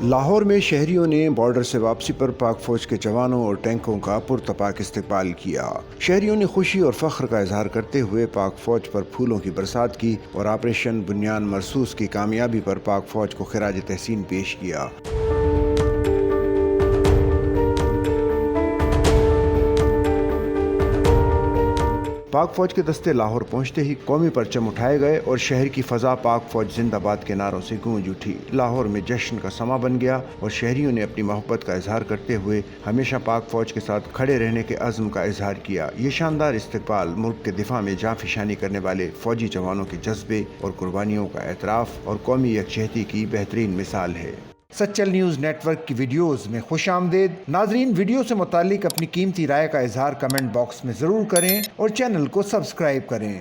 لاہور میں شہریوں نے بارڈر سے واپسی پر پاک فوج کے جوانوں اور ٹینکوں کا پرتپاک استقبال کیا۔ شہریوں نے خوشی اور فخر کا اظہار کرتے ہوئے پاک فوج پر پھولوں کی برسات کی اور آپریشن بنیان مرصوص کی کامیابی پر پاک فوج کو خراج تحسین پیش کیا۔ پاک فوج کے دستے لاہور پہنچتے ہی قومی پرچم اٹھائے گئے اور شہر کی فضا پاک فوج زندہ باد کے نعروں سے گونج اٹھی۔ لاہور میں جشن کا سما بن گیا اور شہریوں نے اپنی محبت کا اظہار کرتے ہوئے ہمیشہ پاک فوج کے ساتھ کھڑے رہنے کے عزم کا اظہار کیا۔ یہ شاندار استقبال ملک کے دفاع میں جاں فشانی کرنے والے فوجی جوانوں کے جذبے اور قربانیوں کا اعتراف اور قومی یکجہتی کی بہترین مثال ہے۔ سچل نیوز نیٹ ورک کی ویڈیوز میں خوش آمدید۔ ناظرین، ویڈیو سے متعلق اپنی قیمتی رائے کا اظہار کمنٹ باکس میں ضرور کریں اور چینل کو سبسکرائب کریں۔